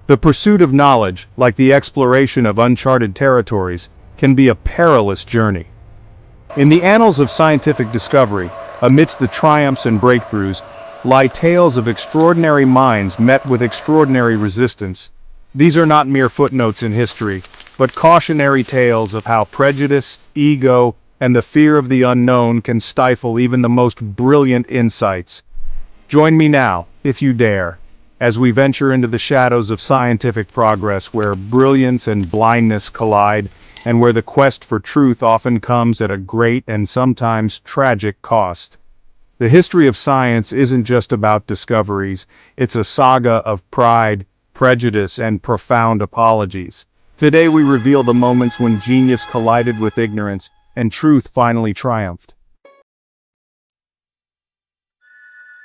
The pursuit of knowledge, like the exploration of uncharted territories, can be a perilous journey. In the annals of scientific discovery, amidst the triumphs and breakthroughs, lie tales of extraordinary minds met with extraordinary resistance. These are not mere footnotes in history, but cautionary tales of how prejudice, ego, and the fear of the unknown can stifle even the most brilliant insights. Join me now, if you dare, as we venture into the shadows of scientific progress where brilliance and blindness collide, and where the quest for truth often comes at a great and sometimes tragic cost. The history of science isn't just about discoveries, it's a saga of pride, prejudice, and profound apologies. Today we reveal the moments when genius collided with ignorance, and truth finally triumphed.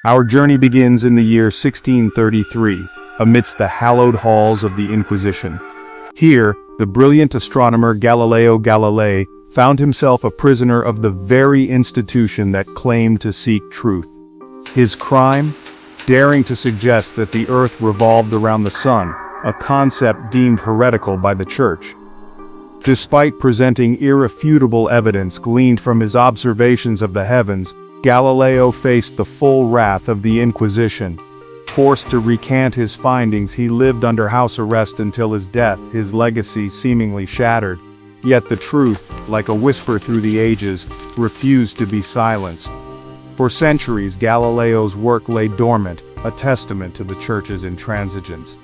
Our journey begins in the year 1633, amidst the hallowed halls of the Inquisition. Here, the brilliant astronomer Galileo Galilei found himself a prisoner of the very institution that claimed to seek truth. His crime? Daring to suggest that the Earth revolved around the Sun, a concept deemed heretical by the Church. Despite presenting irrefutable evidence gleaned from his observations of the heavens, Galileo faced the full wrath of the Inquisition. Forced to recant his findings, he lived under house arrest until his death, his legacy seemingly shattered. Yet the truth, like a whisper through the ages, refused to be silenced. For centuries, Galileo's work lay dormant, a testament to the Church's intransigence.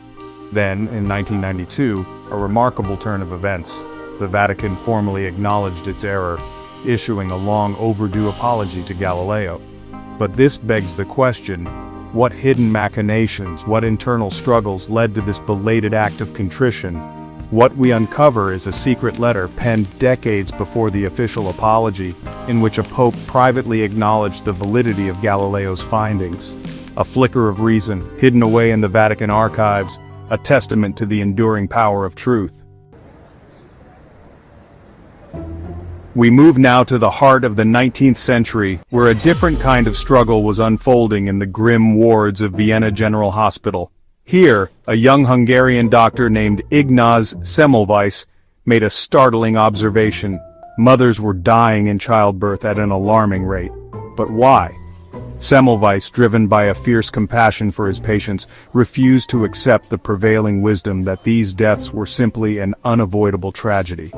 Then, in 1992, a remarkable turn of events. The Vatican formally acknowledged its error, issuing a long overdue apology to Galileo. But this begs the question, what hidden machinations, what internal struggles led to this belated act of contrition? What we uncover is a secret letter penned decades before the official apology, in which a pope privately acknowledged the validity of Galileo's findings. A flicker of reason, hidden away in the Vatican archives, a testament to the enduring power of truth. We move now to the heart of the 19th century, where a different kind of struggle was unfolding in the grim wards of Vienna General Hospital. Here, a young Hungarian doctor named Ignaz Semmelweis made a startling observation. Mothers were dying in childbirth at an alarming rate. But why? Semmelweis, driven by a fierce compassion for his patients, refused to accept the prevailing wisdom that these deaths were simply an unavoidable tragedy.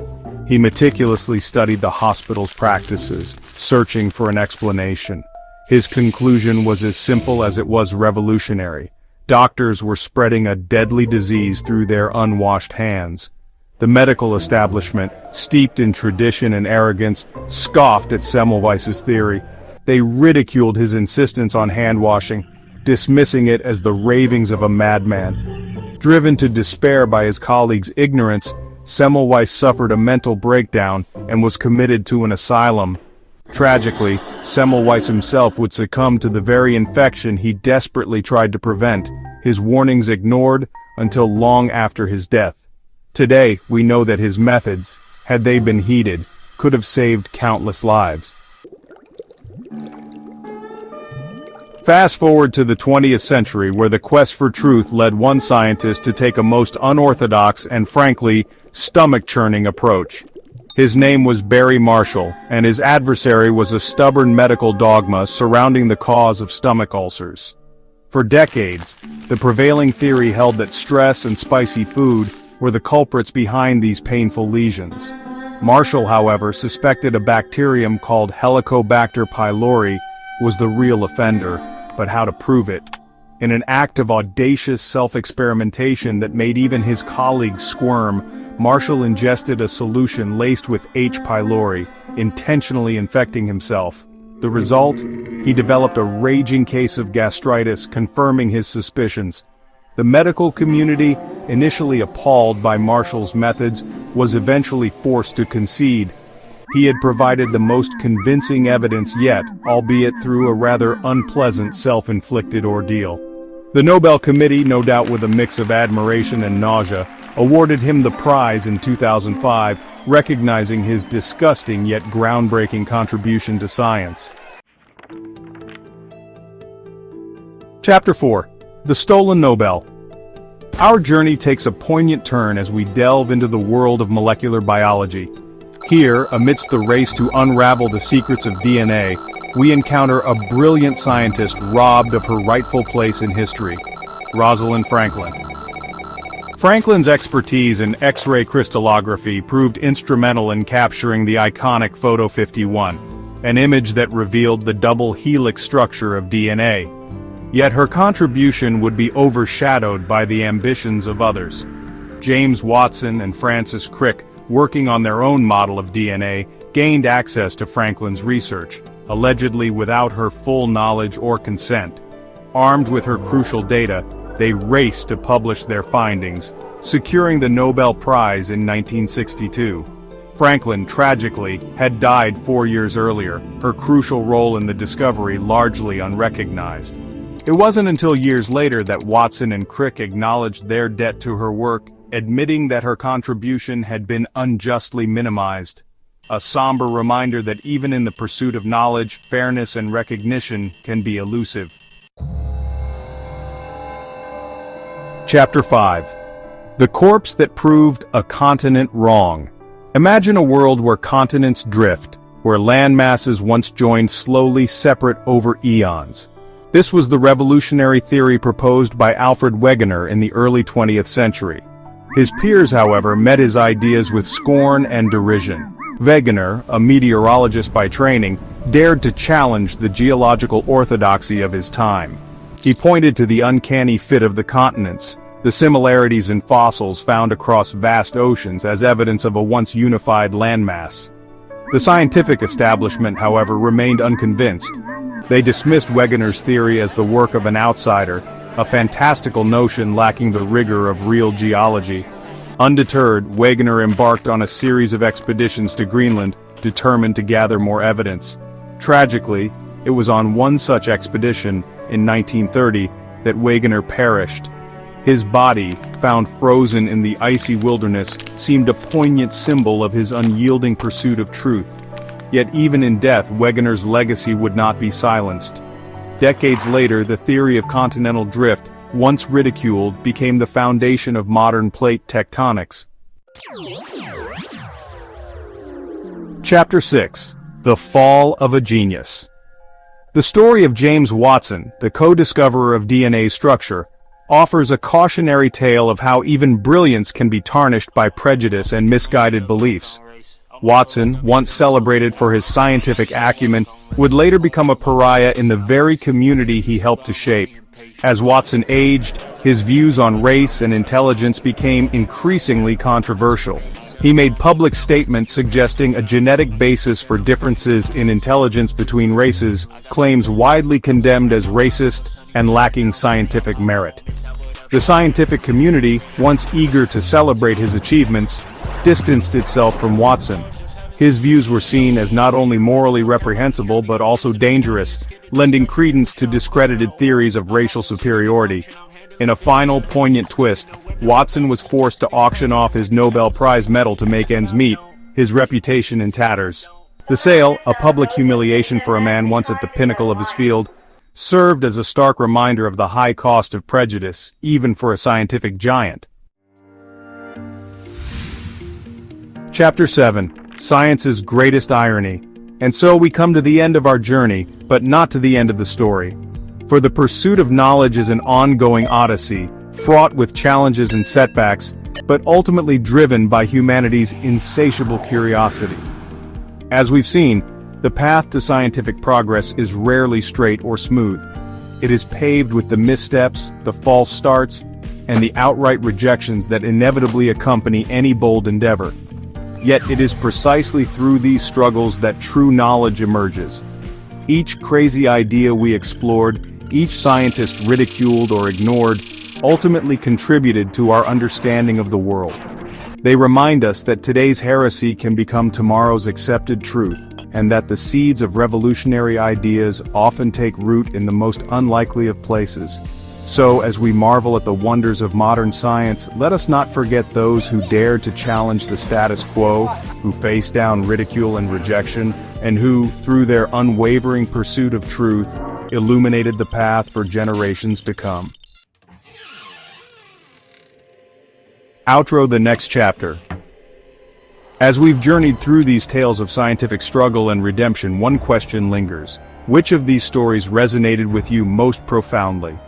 He meticulously studied the hospital's practices, searching for an explanation. His conclusion was as simple as it was revolutionary. Doctors were spreading a deadly disease through their unwashed hands. The medical establishment, steeped in tradition and arrogance, scoffed at Semmelweis's theory. They ridiculed his insistence on hand-washing, dismissing it as the ravings of a madman. Driven to despair by his colleagues' ignorance, Semmelweis suffered a mental breakdown and was committed to an asylum. Tragically, Semmelweis himself would succumb to the very infection he desperately tried to prevent, his warnings ignored until long after his death. Today, we know that his methods, had they been heeded, could have saved countless lives. Fast forward to the 20th century, where the quest for truth led one scientist to take a most unorthodox and frankly, stomach-churning approach. His name was Barry Marshall, and his adversary was a stubborn medical dogma surrounding the cause of stomach ulcers. For decades, the prevailing theory held that stress and spicy food were the culprits behind these painful lesions. Marshall, however, suspected a bacterium called Helicobacter pylori was the real offender, but how to prove it? In an act of audacious self-experimentation that made even his colleagues squirm, Marshall ingested a solution laced with H. pylori, intentionally infecting himself. The result? He developed a raging case of gastritis, confirming his suspicions. The medical community, initially appalled by Marshall's methods, was eventually forced to concede. He had provided the most convincing evidence yet, albeit through a rather unpleasant self-inflicted ordeal. The Nobel Committee, no doubt with a mix of admiration and nausea, awarded him the prize in 2005, recognizing his disgusting yet groundbreaking contribution to science. Chapter 4. The Stolen Nobel. Our journey takes a poignant turn as we delve into the world of molecular biology. Here, amidst the race to unravel the secrets of DNA, we encounter a brilliant scientist robbed of her rightful place in history, Rosalind Franklin. Franklin's expertise in X-ray crystallography proved instrumental in capturing the iconic Photo 51, an image that revealed the double helix structure of DNA. Yet her contribution would be overshadowed by the ambitions of others. James Watson and Francis Crick, working on their own model of DNA, gained access to Franklin's research, allegedly without her full knowledge or consent. Armed with her crucial data, they raced to publish their findings, securing the Nobel Prize in 1962. Franklin, tragically, had died 4 years earlier, her crucial role in the discovery largely unrecognized. It wasn't until years later that Watson and Crick acknowledged their debt to her work, admitting that her contribution had been unjustly minimized. A somber reminder that even in the pursuit of knowledge, fairness and recognition can be elusive. Chapter 5. The corpse that proved a continent wrong. Imagine a world where continents drift, where land masses once joined slowly separate over eons. This was the revolutionary theory proposed by Alfred Wegener in the early 20th century. His peers, however, met his ideas with scorn and derision. Wegener, a meteorologist by training, dared to challenge the geological orthodoxy of his time. He pointed to the uncanny fit of the continents, the similarities in fossils found across vast oceans as evidence of a once unified landmass. The scientific establishment, however, remained unconvinced. They dismissed Wegener's theory as the work of an outsider, a fantastical notion lacking the rigor of real geology. Undeterred, Wegener embarked on a series of expeditions to Greenland, determined to gather more evidence. Tragically, it was on one such expedition, in 1930, that Wegener perished. His body, found frozen in the icy wilderness, seemed a poignant symbol of his unyielding pursuit of truth. Yet even in death, Wegener's legacy would not be silenced. Decades later, the theory of continental drift, once ridiculed, became the foundation of modern plate tectonics. Chapter 6. The Fall of a Genius. The story of James Watson, the co-discoverer of DNA structure, offers a cautionary tale of how even brilliance can be tarnished by prejudice and misguided beliefs. Watson, once celebrated for his scientific acumen, would later become a pariah in the very community he helped to shape. As Watson aged, his views on race and intelligence became increasingly controversial. He made public statements suggesting a genetic basis for differences in intelligence between races, claims widely condemned as racist and lacking scientific merit. The scientific community, once eager to celebrate his achievements, distanced itself from Watson. His views were seen as not only morally reprehensible but also dangerous, lending credence to discredited theories of racial superiority. In a final poignant twist, Watson was forced to auction off his Nobel Prize medal to make ends meet, his reputation in tatters. The sale, a public humiliation for a man once at the pinnacle of his field, served as a stark reminder of the high cost of prejudice, even for a scientific giant. Chapter 7. Science's Greatest Irony. And so we come to the end of our journey, but not to the end of the story. For the pursuit of knowledge is an ongoing odyssey, fraught with challenges and setbacks, but ultimately driven by humanity's insatiable curiosity. As we've seen, the path to scientific progress is rarely straight or smooth. It is paved with the missteps, the false starts, and the outright rejections that inevitably accompany any bold endeavor. Yet it is precisely through these struggles that true knowledge emerges. Each crazy idea we explored, each scientist ridiculed or ignored, ultimately contributed to our understanding of the world. They remind us that today's heresy can become tomorrow's accepted truth, and that the seeds of revolutionary ideas often take root in the most unlikely of places. So, as we marvel at the wonders of modern science, let us not forget those who dared to challenge the status quo, who faced down ridicule and rejection, and who, through their unwavering pursuit of truth, illuminated the path for generations to come. Outro the next chapter. As we've journeyed through these tales of scientific struggle and redemption, one question lingers. Which of these stories resonated with you most profoundly?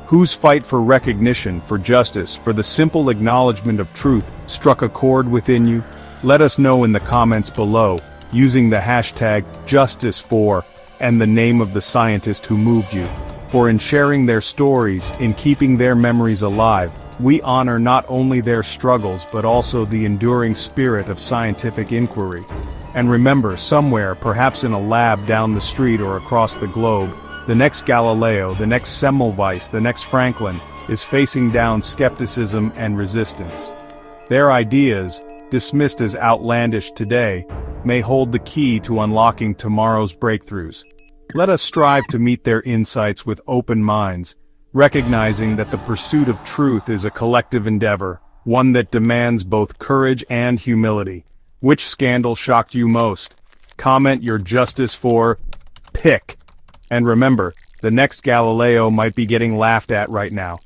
Whose fight for recognition, for justice, for the simple acknowledgement of truth struck a chord within you? Let us know in the comments below, using the hashtag #JusticeFor and the name of the scientist who moved you. For in sharing their stories, in keeping their memories alive, we honor not only their struggles but also the enduring spirit of scientific inquiry. And remember, somewhere, perhaps in a lab down the street or across the globe, the next Galileo, the next Semmelweis, the next Franklin, is facing down skepticism and resistance. Their ideas, dismissed as outlandish today, may hold the key to unlocking tomorrow's breakthroughs. Let us strive to meet their insights with open minds, recognizing that the pursuit of truth is a collective endeavor, one that demands both courage and humility. Which scandal shocked you most? Comment your justice for pick. And remember, the next Galileo might be getting laughed at right now.